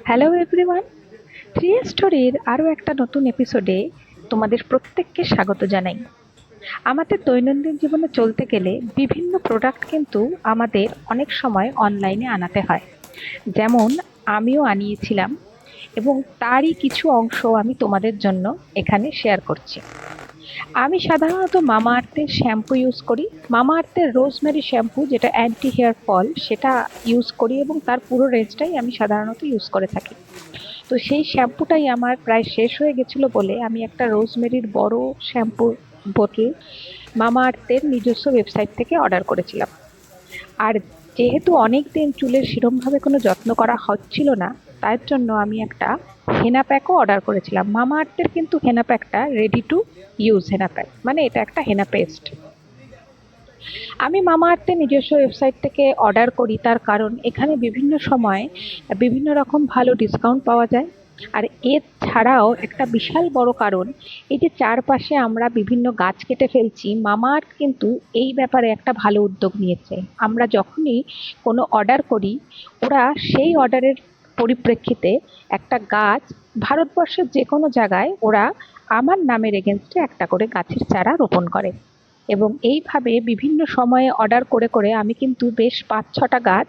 Hello everyone, three স্টোরির আরও একটা নতুন এপিসোডে তোমাদের প্রত্যেককে স্বাগত জানাই। আমাদের দৈনন্দিন জীবনে চলতে গেলে বিভিন্ন প্রোডাক্ট কিন্তু আমাদের অনেক সময় অনলাইনে আনাতে হয়। যেমন আমিও আনিয়েছিলাম এবং তারই কিছু অংশ আমি তোমাদের জন্য এখানে শেয়ার করছি। আমি সাধারণত মামা আর্থের শ্যাম্পু ইউজ করি। মামা আর্থের রোজমেরি শ্যাম্পু, যেটা অ্যান্টি হেয়ার ফল, সেটা ইউজ করি এবং তার পুরো রেঞ্জটাই আমি সাধারণত ইউজ করে থাকি। তো সেই শ্যাম্পুটাই আমার প্রায় শেষ হয়ে গেছিলো বলে আমি একটা রোজমেরির বড় শ্যাম্পু বোতল মামা আর্থের নিজস্ব ওয়েবসাইট থেকে অর্ডার করেছিলাম। আর যেহেতু অনেক দিন চুলের সেরমভাবে কোনো যত্ন করা হচ্ছিল না, তার জন্য আমি একটা হেনা প্যাকও অর্ডার করেছিলাম। মামা আর্থের কিন্তু হেনা প্যাকটা ready to use henna pack, মানে এটা একটা হেনা পেস্ট। আমি মামা আর্থের নিজস্ব ওয়েবসাইট থেকে অর্ডার করি, তার কারণ এখানে বিভিন্ন সময় বিভিন্ন রকম ভালো ডিসকাউন্ট পাওয়া যায়। আর এর ছাড়াও একটা বিশাল বড় কারণ, এই যে চারপাশে আমরা বিভিন্ন গাছ কেটে ফেলছি, মামা আর্থ কিন্তু এই ব্যাপারে একটা ভালো উদ্যোগ নিয়েছে। আমরা যখনই কোনো অর্ডার করি, ওরা সেই অর্ডারের পরিপ্রেক্ষিতে একটা গাছ ভারতবর্ষের যে কোনো জায়গায় ওরা আমার নামের এগেনস্টে একটা করে গাছের চারা রোপণ করে। এবং এইভাবে বিভিন্ন সময়ে অর্ডার করে করে আমি কিন্তু বেশ ৫-৬টা গাছ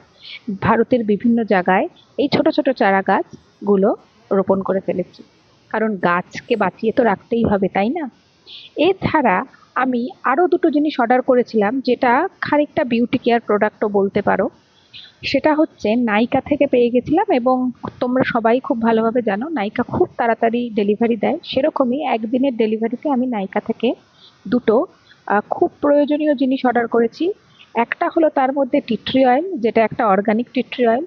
ভারতের বিভিন্ন জায়গায় এই ছোট ছোট চারা গাছগুলো রোপণ করে ফেলেছি। কারণ গাছকে বাঁচিয়ে তো রাখতেই হবে, তাই না? এছাড়া আমি আরও দুটো জিনিস অর্ডার করেছিলাম, যেটা খানিকটা বিউটি কেয়ার প্রোডাক্টও বলতে পারো। সেটা হচ্ছে নাইকা থেকে পেয়ে গেছিলাম, এবং তোমরা সবাই খুব ভালোভাবে জানো নাইকা খুব তাড়াতাড়ি ডেলিভারি দেয়। সেরকমই একদিনের ডেলিভারিতে আমি নাইকা থেকে দুটো খুব প্রয়োজনীয় জিনিস অর্ডার করেছি। একটা হলো তার মধ্যে টি ট্রি অয়েল, যেটা একটা অর্গানিক টি ট্রি অয়েল।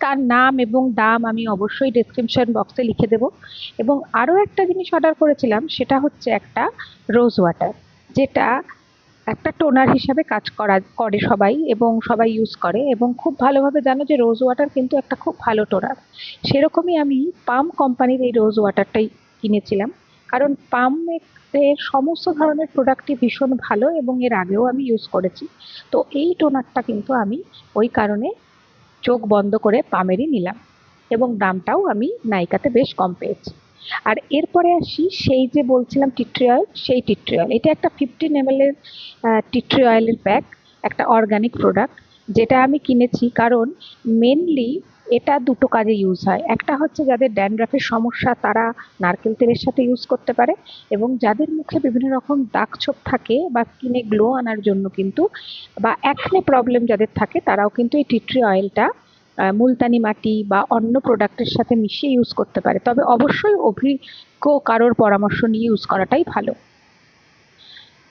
তার নাম এবং দাম আমি অবশ্যই ডেসক্রিপশন বক্সে লিখে দেব। এবং আরও একটা জিনিস অর্ডার করেছিলাম, সেটা হচ্ছে একটা রোজ ওয়াটার, যেটা একটা টোনার হিসাবে কাজ করে সবাই, এবং সবাই ইউজ করে এবং খুব ভালোভাবে জানো যে রোজ ওয়াটার কিন্তু একটা খুব ভালো টোনার। সেরকমই আমি পাম কোম্পানির এই রোজ ওয়াটারটাই কিনেছিলাম, কারণ পামের সমস্ত ধরনের প্রোডাক্টই ভীষণ ভালো এবং এর আগেও আমি ইউজ করেছি। তো এই টোনারটা কিন্তু আমি ওই কারণে চোখ বন্ধ করে পামেরই নিলাম, এবং দামটাও আমি নাইকাতে বেশ কম পেয়েছি। আর এরপরে আসি সেই যে বলছিলাম টি ট্রি অয়েল, সেই টি ট্রি অয়েল, এটা একটা 15 ml এর টি ট্রি অয়েলের প্যাক, একটা অর্গানিক প্রোডাক্ট, যেটা আমি কিনেছি কারণ মেনলি এটা দুটো কাজে ইউজ হয়। একটা হচ্ছে যাদের ড্যান্ড্রাফের সমস্যা, তারা নারকেল তেলের সাথে ইউজ করতে পারে, এবং যাদের মুখে বিভিন্ন রকম দাগ ছোপ থাকে বা স্কিনে গ্লো আনার জন্য কিন্তু, বা অ্যাকনে প্রবলেম যাদের থাকে, তারাও কিন্তু এই টি ট্রি অয়েলটা মুলতানি মাটি বা অন্য প্রোডাক্টের সাথে মিশিয়ে ইউজ করতে পারে। তবে অবশ্যই অভিজ্ঞ কারোর পরামর্শ নিয়ে ইউজ করাটাই ভালো।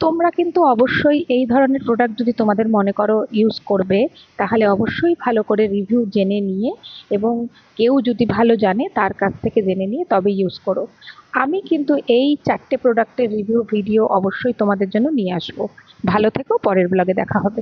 তোমরা কিন্তু অবশ্যই এই ধরনের প্রোডাক্ট যদি তোমাদের মনে করো ইউজ করবে, তাহলে অবশ্যই ভালো করে রিভিউ জেনে নিয়ে, এবং কেউ যদি ভালো জানে তার কাছ থেকে জেনে নিয়ে তবে ইউজ করো। আমি কিন্তু এই 4টে প্রোডাক্টের রিভিউ ভিডিও অবশ্যই তোমাদের জন্য নিয়ে আসবো। ভালো থেকো, পরের ব্লগে দেখা হবে।